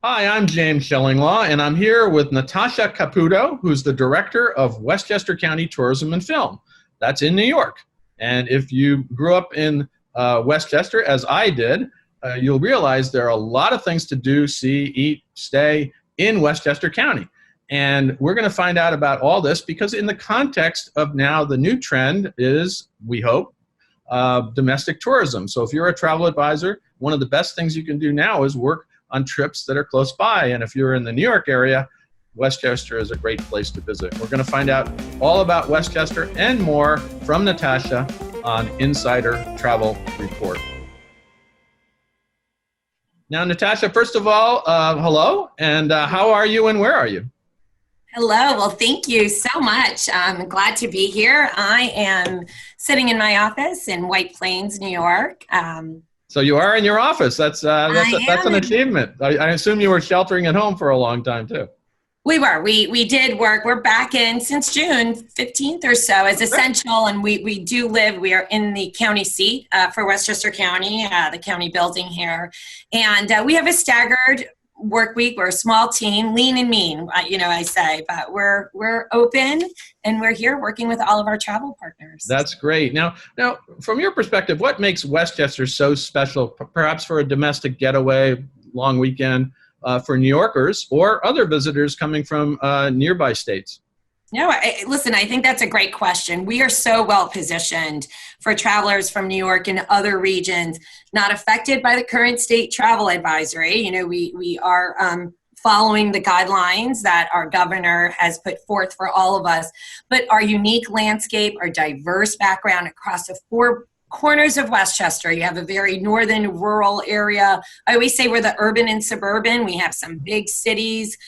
Hi, I'm James Shillinglaw, and I'm here with Natasha Caputo, who's the director of Westchester County Tourism and Film. That's in New York. And if you grew up in Westchester, as I did, you'll realize there are a lot of things to do, see, eat, stay in Westchester County. And we're going to find out about all this because in the context of now the new trend is, we hope, domestic tourism. So if you're a travel advisor, one of the best things you can do now is work on trips that are close by. And if you're in the New York area, Westchester is a great place to visit. We're going to find out all about Westchester and more from Natasha on Insider Travel Report. Now, Natasha, first of all, hello, and how are you and where are you? Hello. Well, thank you so much. I'm glad to be here. I am sitting in my office in White Plains, New York. So you are in your office. That's an achievement. I assume you were sheltering at home for a long time too. We were. We did work. We're back in since June 15th or so as essential, and we do live. We are in the county seat for Westchester County, the county building here, and we have a staggered work week. We're a small team, lean and mean, I say, but we're open and we're here working with all of our travel partners. That's great. Now, from your perspective, what makes Westchester so special, perhaps for a domestic getaway, long weekend, for New Yorkers or other visitors coming from nearby states? No, listen, I think that's a great question. We are so well positioned for travelers from New York and other regions not affected by the current state travel advisory. We are following the guidelines that our governor has put forth for all of us, but our unique landscape, our diverse background across the four corners of Westchester. You have a very northern rural area. I always say we're the urban and suburban. We have some big cities.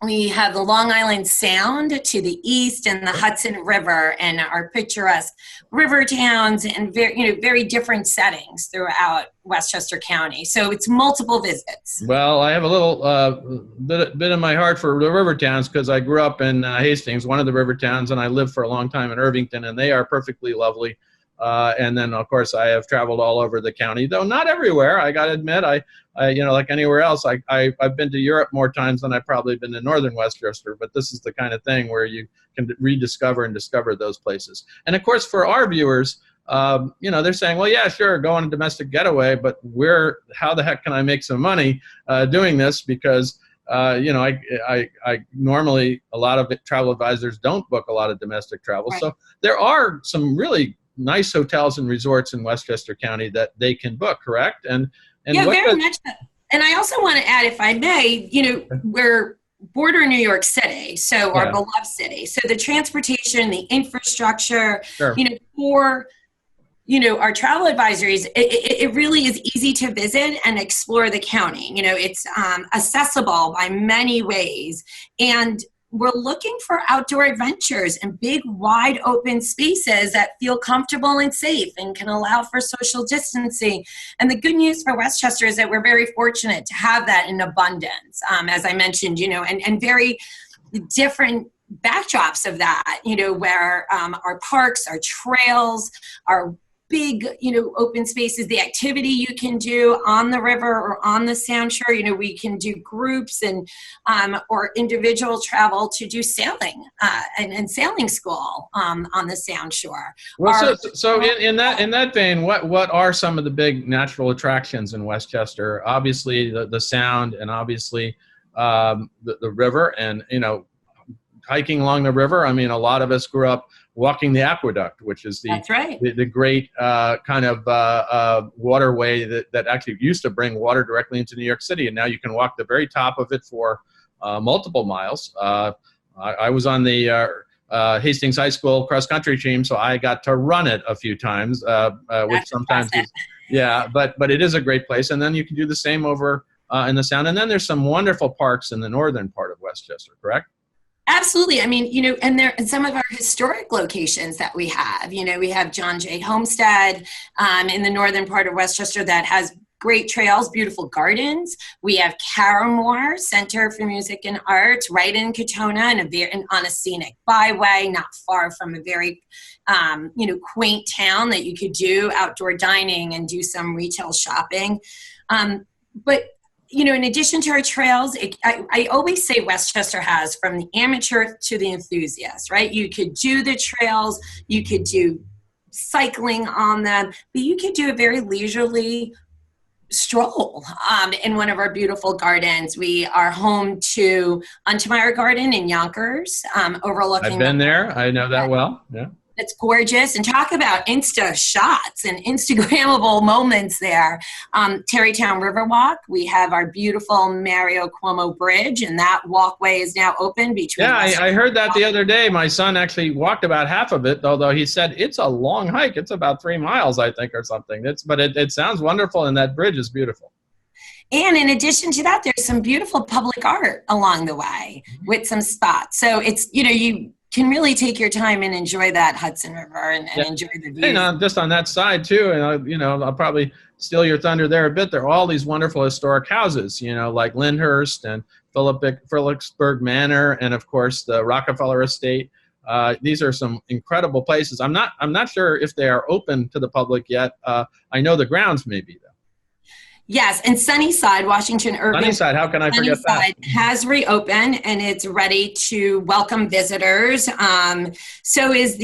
We have the Long Island Sound to the east and the Hudson River and our picturesque river towns and very different settings throughout Westchester County. So it's multiple visits. Well, I have a little bit in my heart for the river towns because I grew up in Hastings, one of the river towns, and I lived for a long time in Irvington, and they are perfectly lovely. And then, of course, I have traveled all over the county, though not everywhere. I got to admit, I like anywhere else, I've been to Europe more times than I've probably been to northern Westchester. But this is the kind of thing where you can rediscover and discover those places. And of course, for our viewers, they're saying, well, yeah, sure, go on a domestic getaway, but how the heck can I make some money doing this? Because I normally, a lot of travel advisors don't book a lot of domestic travel. Right. So there are some really nice hotels and resorts in Westchester County that they can book, correct? And yeah, very much so. And I also want to add, if I may, we're border New York City, so our beloved city. So the transportation, the infrastructure, sure. For our travel advisories, it really is easy to visit and explore the county. It's accessible by many ways, and we're looking for outdoor adventures and big, wide open spaces that feel comfortable and safe and can allow for social distancing. And the good news for Westchester is that we're very fortunate to have that in abundance, as I mentioned, and very different backdrops of that, where our parks, our trails, our big, open spaces, the activity you can do on the river or on the Sound Shore. We can do groups and or individual travel to do sailing and sailing school on the Sound Shore. Well, so in that vein, what are some of the big natural attractions in Westchester? Obviously, the Sound, and obviously the river, and hiking along the river. I mean, a lot of us grew up walking the aqueduct, which is the great kind of waterway that actually used to bring water directly into New York City. And now you can walk the very top of it for multiple miles. I was on the Hastings High School cross-country team, so I got to run it a few times, which sometimes is, but it is a great place. And then you can do the same over in the Sound. And then there's some wonderful parks in the northern part of Westchester, correct? Absolutely. I mean, and there are some of our historic locations that we have. We have John Jay Homestead in the northern part of Westchester that has great trails, beautiful gardens. We have Caramore Center for Music and Arts right in Katona and on a scenic byway, not far from a very, quaint town that you could do outdoor dining and do some retail shopping. But in addition to our trails, I always say Westchester has from the amateur to the enthusiast, right? You could do the trails, you could do cycling on them, but you could do a very leisurely stroll in one of our beautiful gardens. We are home to Untitled Garden in Yonkers, overlooking. I've been there. I know that well. Yeah. It's gorgeous. And talk about Insta shots and Instagrammable moments there. Terrytown Riverwalk. We have our beautiful Mario Cuomo Bridge, and that walkway is now open between. Yeah, I heard that the other day. My son actually walked about half of it, although he said it's a long hike. It's about 3 miles, I think, or something. But it sounds wonderful, and that bridge is beautiful. And in addition to that, there's some beautiful public art along the way with some spots. So it's, you can really take your time and enjoy that Hudson River and enjoy the views. And just on that side too, and I'll probably steal your thunder there a bit. There are all these wonderful historic houses, like Lyndhurst and Phillipsburg Manor, and of course the Rockefeller Estate. These are some incredible places. I'm not sure if they are open to the public yet. I know the grounds may be though. Yes, and Sunnyside, Washington Irving. Sunnyside, how can I forget that? Has reopened, and it's ready to welcome visitors. So is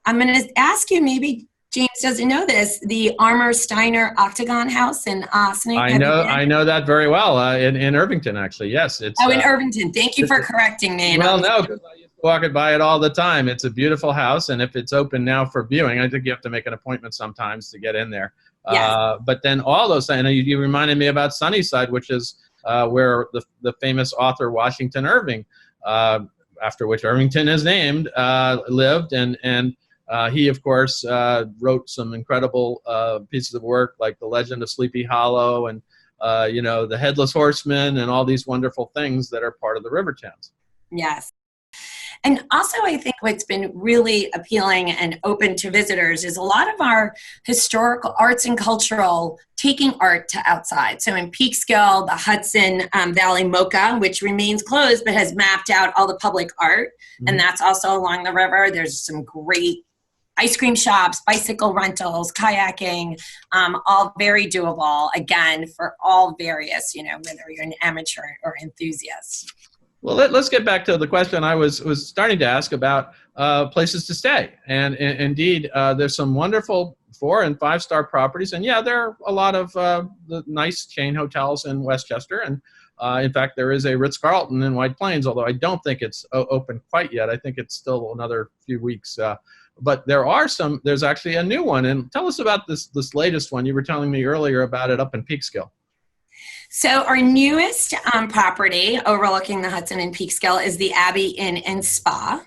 I'm going to ask you, maybe James doesn't know this, the Armour Steiner Octagon House in Austin. I know that very well, in Irvington, actually, yes. It's in Irvington. Thank you for correcting me. Well, no, because I used to walk it by it all the time. It's a beautiful house, and if it's open now for viewing, I think you have to make an appointment sometimes to get in there. Yes. But then all those, and you reminded me about Sunnyside, which is where the famous author Washington Irving, after which Irvington is named, lived, and he, of course, wrote some incredible pieces of work like The Legend of Sleepy Hollow and The Headless Horseman and all these wonderful things that are part of the river towns. Yes. And also, I think what's been really appealing and open to visitors is a lot of our historical arts and cultural taking art to outside. So in Peekskill, the Hudson Valley MoCA, which remains closed but has mapped out all the public art, and that's also along the river. There's some great ice cream shops, bicycle rentals, kayaking, all very doable, again, for all various, whether you're an amateur or enthusiast. Well, let's get back to the question I was starting to ask about places to stay. And indeed, there's some wonderful 4- and 5-star properties. And yeah, there are a lot of the nice chain hotels in Westchester. And in fact, there is a Ritz-Carlton in White Plains, although I don't think it's open quite yet. I think it's still another few weeks. But there's actually a new one. And tell us about this latest one. You were telling me earlier about it up in Peekskill. So our newest property overlooking the Hudson in Peekskill is the Abbey Inn and Spa,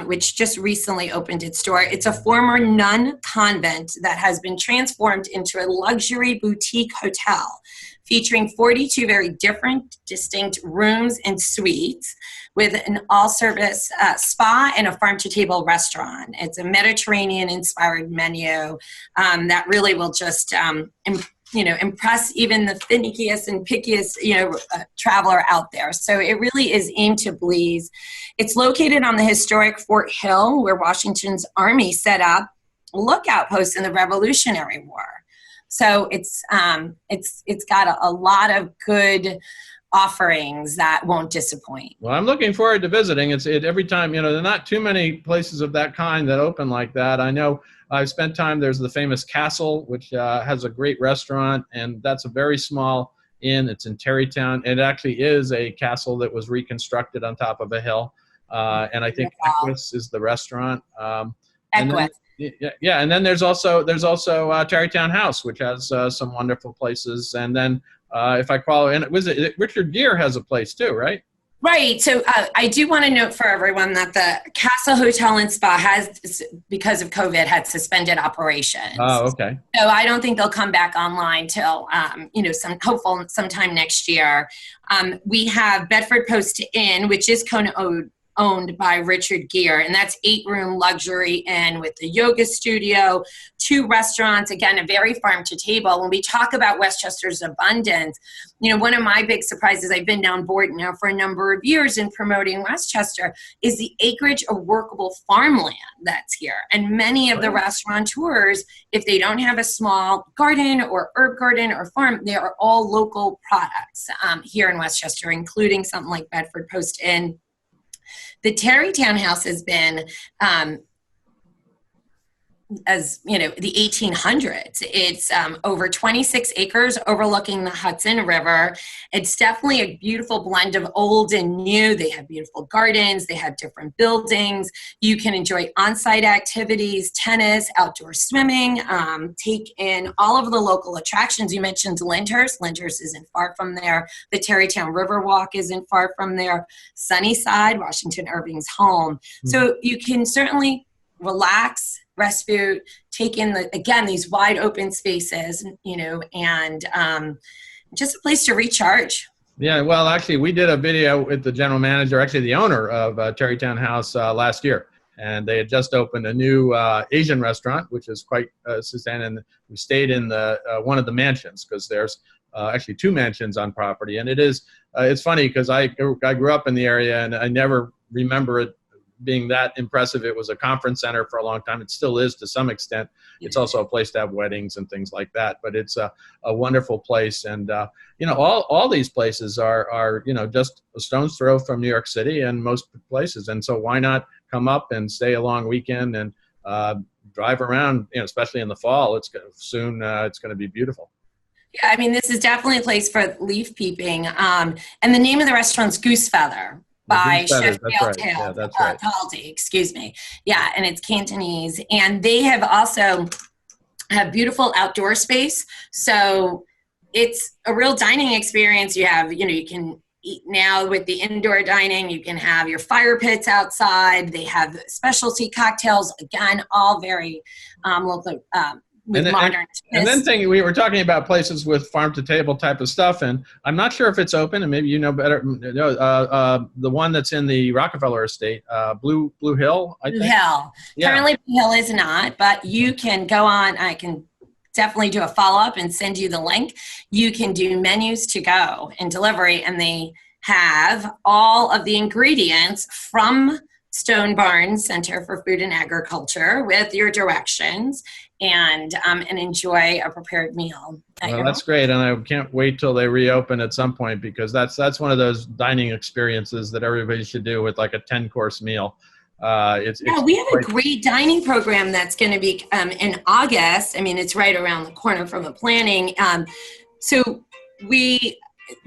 which just recently opened its door. It's a former nun convent that has been transformed into a luxury boutique hotel featuring 42 very different, distinct rooms and suites with an all-service spa and a farm-to-table restaurant. It's a Mediterranean-inspired menu that really will just impress even the finickiest and pickiest, traveler out there. So it really is aimed to please. It's located on the historic Fort Hill, where Washington's army set up lookout posts in the Revolutionary War. So it's got a lot of good offerings that won't disappoint. Well, I'm looking forward to visiting. It's every time, there are not too many places of that kind that open like that. I know I've spent time, there's the famous Castle, which has a great restaurant, and that's a very small inn. It's in Terrytown. It actually is a castle that was reconstructed on top of a hill. And I think Equus is the restaurant. Equus. And then there's also Tarrytown House, which has some wonderful places. And then if I follow in, Richard Gere has a place too, right? Right. So I do want to note for everyone that the Castle Hotel and Spa has, because of COVID, had suspended operations. Oh, okay. So I don't think they'll come back online till, sometime next year. We have Bedford Post Inn, which is Kona owned by Richard Gere, and that's 8-room luxury inn with the yoga studio, 2 restaurants, again, a very farm to table. When we talk about Westchester's abundance, one of my big surprises, I've been on board now for a number of years in promoting Westchester, is the acreage of workable farmland that's here. And many of the restaurateurs, if they don't have a small garden or herb garden or farm, they are all local products here in Westchester, including something like Bedford Post Inn. The Tarrytown House has been, the 1800s. It's over 26 acres overlooking the Hudson River. It's definitely a beautiful blend of old and new. They have beautiful gardens. They have different buildings. You can enjoy on-site activities, tennis, outdoor swimming, take in all of the local attractions. You mentioned Lyndhurst. Lyndhurst isn't far from there. The Tarrytown River Walk isn't far from there. Sunnyside, Washington Irving's home. So you can certainly relax, rest food, take in these wide open spaces, and just a place to recharge. Yeah, well, actually, we did a video with the general manager, actually the owner of Tarrytown House last year, and they had just opened a new Asian restaurant, which is quite sustained, and we stayed in one of the mansions because there's actually 2 mansions on property, and it's funny because I grew up in the area and I never remember it being that impressive. It was a conference center for a long time. It still is to some extent. It's also a place to have weddings and things like that, but it's a wonderful place. And, all these places are just a stone's throw from New York City and most places. And so why not come up and stay a long weekend and drive around, especially in the fall. It's going to be beautiful. Yeah, I mean, this is definitely a place for leaf peeping. And the name of the restaurant's Goose Feather. By Chef Taldi, excuse me. Yeah, and it's Cantonese. And they have also have beautiful outdoor space. So it's a real dining experience. You have, you can eat now with the indoor dining. You can have your fire pits outside. They have specialty cocktails. Again, all very local. And then we were talking about places with farm to table type of stuff, and I'm not sure if it's open, and maybe you know better. The one that's in the Rockefeller estate, Blue Hill, I think. Blue Hill. Yeah. Currently, Blue Hill is not, but you can go on. I can definitely do a follow-up and send you the link. You can do menus to go and delivery, and they have all of the ingredients from Stone Barn Center for Food and Agriculture with your directions and enjoy a prepared meal. Well, that's great, and I can't wait till they reopen at some point because that's one of those dining experiences that everybody should do with like a 10-course meal. We have a great dining program that's going to be in August. I mean, it's right around the corner from the planning. So we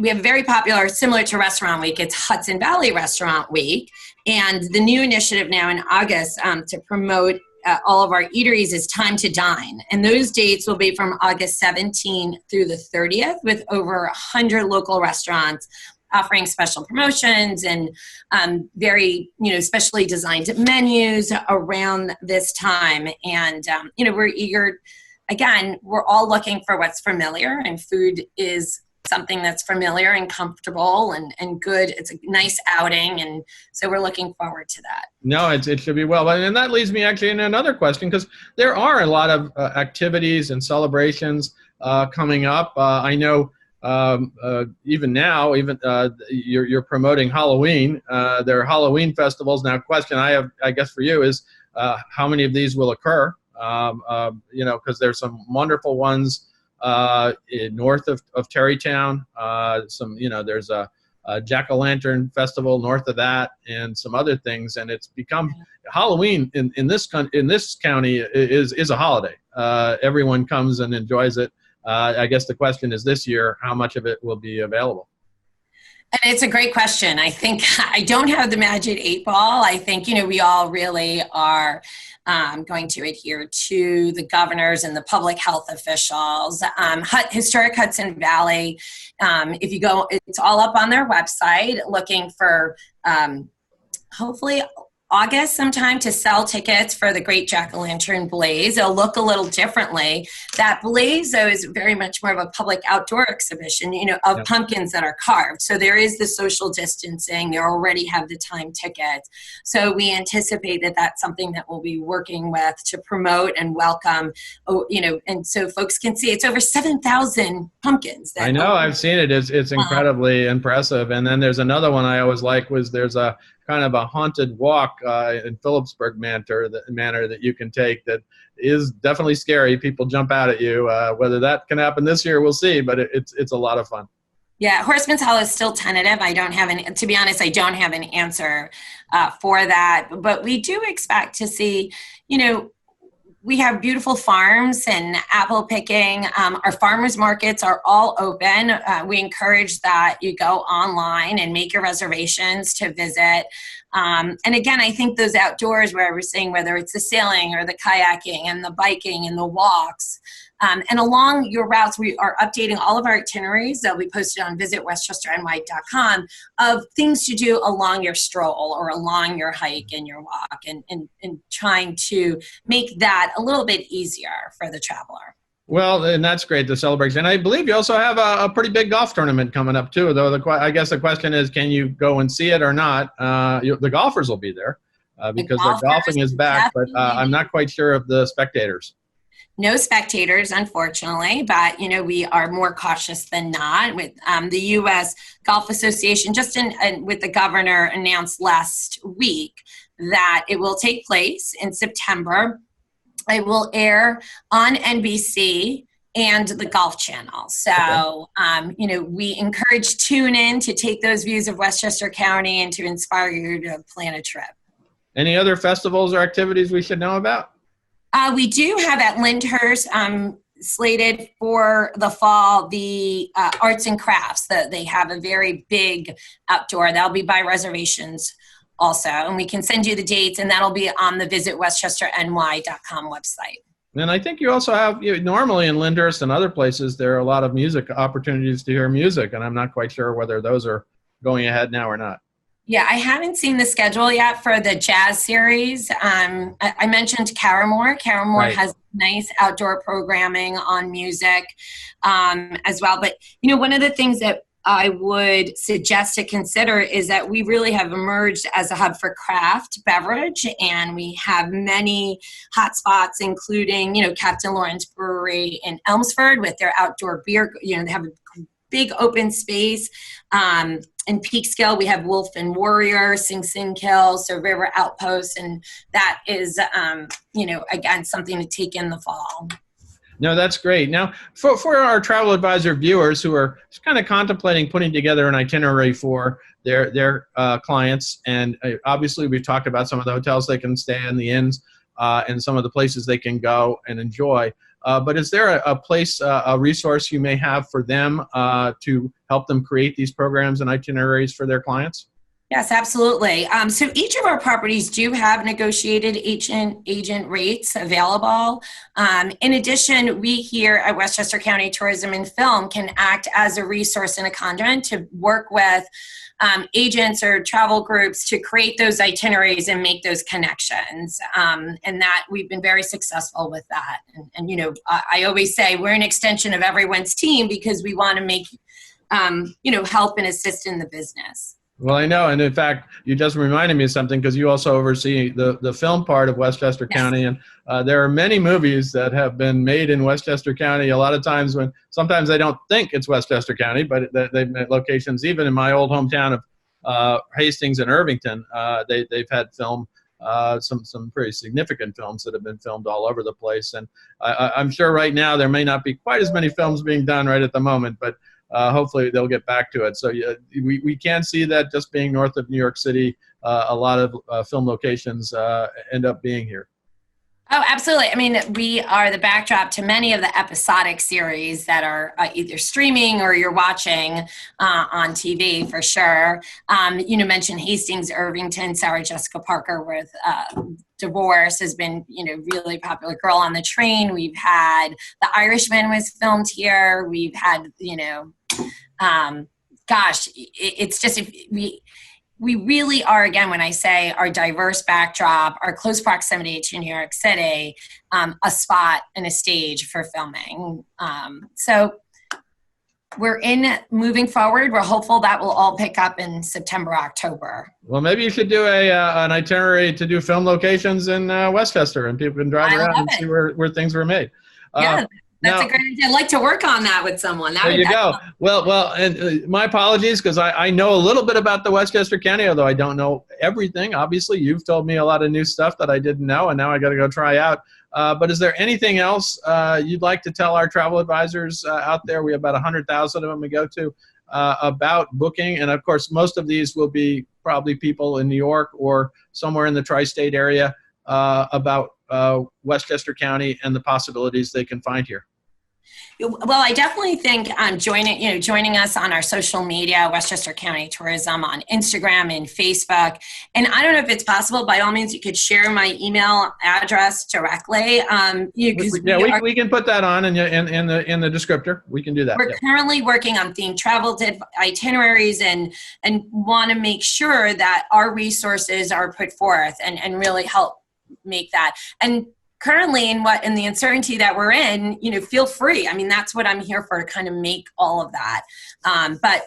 have very popular, similar to Restaurant Week, it's Hudson Valley Restaurant Week. And the new initiative now in August to promote all of our eateries is Time to Dine. And those dates will be from August 17th through the 30th with over 100 local restaurants offering special promotions and very, specially designed menus around this time. And, we're eager, again, we're all looking for what's familiar, and food is something that's familiar and comfortable and good. It's a nice outing, and so we're looking forward to that. No, it should be well. And that leads me actually in another question, because there are a lot of activities and celebrations coming up. I know even now, you're promoting Halloween. There are Halloween festivals. Now, question I guess for you is how many of these will occur? Because there's some wonderful ones north of Tarrytown. There's a jack-o'-lantern festival north of that, and some other things. And it's become Halloween in this county is a holiday. Everyone comes and enjoys it. I guess the question is this year, how much of it will be available? And it's a great question. I think I don't have the magic 8-ball. I think, we all really are going to adhere to the governors and the public health officials. Historic Hudson Valley, if you go, it's all up on their website looking for hopefully August sometime to sell tickets for the Great Jack-o'-lantern Blaze. It'll look a little differently. That Blaze, though, is very much more of a public outdoor exhibition, of Yep. pumpkins that are carved. So there is the social distancing. They already have the time tickets. So we anticipate that that's something that we'll be working with to promote and welcome, and so folks can see it's over 7,000 pumpkins. I know, I've seen it. It's incredibly impressive. And then there's another one I always like there's a kind of a haunted walk in Phillipsburg manor that you can take that is definitely scary. People jump out at you. Whether that can happen this year, we'll see, but it's a lot of fun. Yeah, Horseman's Hollow is still tentative. To be honest, I don't have an answer for that. But we do expect to see, we have beautiful farms and apple picking. Our farmers markets are all open. We encourage that you go online and make your reservations to visit. And again, I think those outdoors where we're saying, whether it's the sailing or the kayaking and the biking and the walks, and along your routes, we are updating all of our itineraries. They'll be posted on visitwestchesterny.com of things to do along your stroll or along your hike and your walk, and trying to make that a little bit easier for the traveler. Well, and that's great to celebrate. And I believe you also have a pretty big golf tournament coming up too, though I guess the question is, can you go and see it or not? The golfers will be there because their golfing is back, but I'm not quite sure of the spectators. No spectators, unfortunately, but we are more cautious than not. With the U.S. Golf Association, with the governor announced last week that it will take place in September. It will air on NBC and the Golf Channel. So, we encourage TuneIn to take those views of Westchester County and to inspire you to plan a trip. Any other festivals or activities we should know about? We do have at Lyndhurst slated for the fall the arts and crafts. They have a very big outdoor. That'll be by reservations also. And we can send you the dates, and that'll be on the visitwestchesterny.com website. And I think you also have, normally in Lyndhurst and other places, there are a lot of music opportunities to hear music, and I'm not quite sure whether those are going ahead now or not. Yeah, I haven't seen the schedule yet for the jazz series. I mentioned Caramore. Caramore Right. has nice outdoor programming on music as well. But, one of the things that I would suggest to consider is that we really have emerged as a hub for craft beverage, and we have many hotspots, including, Captain Lawrence Brewery in Elmsford with their outdoor beer. They have a big open space. In Peekskill, we have Wolf and Warrior, Sing Sing Kill, so River Outpost, and that is, again, something to take in the fall. No, that's great. Now, for our travel advisor viewers who are just kind of contemplating putting together an itinerary for their clients, and obviously we've talked about some of the hotels they can stay in, the inns, and some of the places they can go and enjoy. But is there a place, a resource you may have for them to help them create these programs and itineraries for their clients? Yes, absolutely. So each of our properties do have negotiated agent rates available. In addition, we here at Westchester County Tourism and Film can act as a resource and a conduit to work with agents or travel groups to create those itineraries and make those connections. And that we've been very successful with that. And I always say we're an extension of everyone's team because we want to make, help and assist in the business. Well, I know, and in fact, you just reminded me of something because you also oversee the film part of Westchester Yes. County, and there are many movies that have been made in Westchester County. A lot of times sometimes I don't think it's Westchester County, but they've made locations, even in my old hometown of Hastings and Irvington, they've had film, some pretty significant films that have been filmed all over the place. And I'm sure right now there may not be quite as many films being done right at the moment, but hopefully they'll get back to it. So we can see that just being north of New York City, a lot of film locations end up being here. Oh, absolutely. I mean, we are the backdrop to many of the episodic series that are either streaming or you're watching on TV for sure. Mentioned Hastings, Irvington, Sarah Jessica Parker with Divorce has been, really popular. Girl on the Train. We've had The Irishman was filmed here. We've had, it's just we really are, again, when I say our diverse backdrop, our close proximity to New York City, a spot and a stage for filming. So we're moving forward. We're hopeful that will all pick up in September, October. Well, maybe you should do an itinerary to do film locations in Westchester, and people can drive around and see where things were made. Yeah, that's a great idea. I'd like to work on that with someone. There you go. Well, and my apologies, because I know a little bit about the Westchester County, although I don't know everything. Obviously, you've told me a lot of new stuff that I didn't know, and now I got to go try out. But is there anything else you'd like to tell our travel advisors out there? We have about 100,000 of them we go to about booking. And of course, most of these will be probably people in New York or somewhere in the tri-state area about Westchester County and the possibilities they can find here. Well, I definitely think joining us on our social media, Westchester County Tourism, on Instagram and Facebook. And I don't know if it's possible. By all means, you could share my email address directly. We can put that on in the descriptor. We can do that. We're currently working on themed travel itineraries and want to make sure that our resources are put forth and really help make that. And currently in the uncertainty that we're in, feel free. I mean, that's what I'm here for, to kind of make all of that. But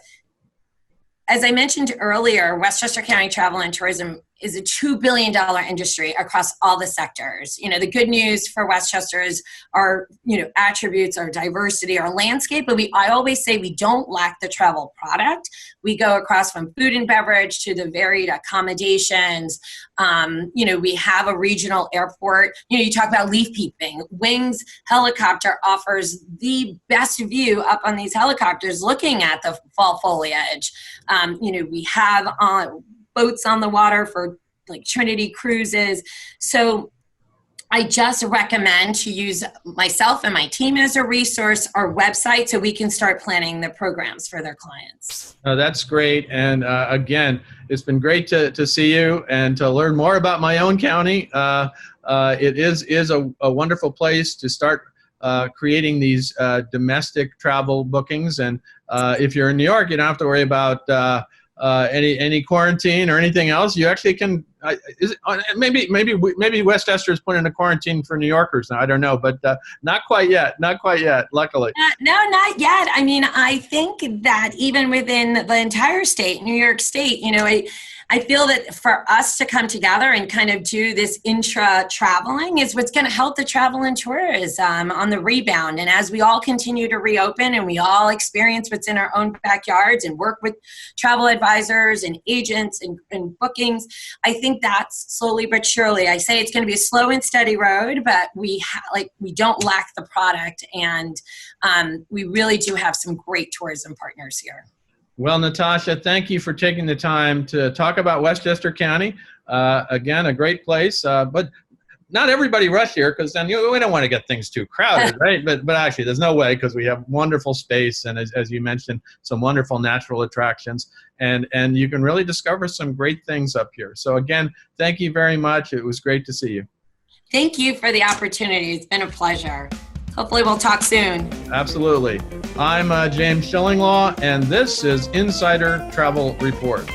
as I mentioned earlier, Westchester County Travel and Tourism is a $2 billion industry across all the sectors. The good news for Westchester is our, attributes, our diversity, our landscape, but I always say we don't lack the travel product. We go across from food and beverage to the varied accommodations. We have a regional airport. You talk about leaf peeping. Wings Helicopter offers the best view up on these helicopters looking at the fall foliage. We have boats on the water for like Trinity cruises. So I just recommend to use myself and my team as a resource, our website, so we can start planning the programs for their clients. Oh, that's great. And again, it's been great to see you and to learn more about my own county. It is a wonderful place to start creating these domestic travel bookings. And if you're in New York, you don't have to worry about any quarantine or anything else. You actually can. Maybe Westchester is put in a quarantine for New Yorkers now. I don't know, but not quite yet. Not quite yet. Luckily. No, not yet. I mean, I think that even within the entire state, New York State, I feel that for us to come together and kind of do this intra-traveling is what's going to help the travel and tourism on the rebound. And as we all continue to reopen and we all experience what's in our own backyards and work with travel advisors and agents and bookings, I think that's slowly but surely. I say it's going to be a slow and steady road, but we don't lack the product, and we really do have some great tourism partners here. Well, Natasha, thank you for taking the time to talk about Westchester County. Again, a great place, but not everybody rush here, because then we don't want to get things too crowded, right? But actually, there's no way, because we have wonderful space, and as you mentioned, some wonderful natural attractions, and you can really discover some great things up here. So again, thank you very much. It was great to see you. Thank you for the opportunity. It's been a pleasure. Hopefully we'll talk soon. Absolutely. I'm James Schillinglaw, and this is Insider Travel Report.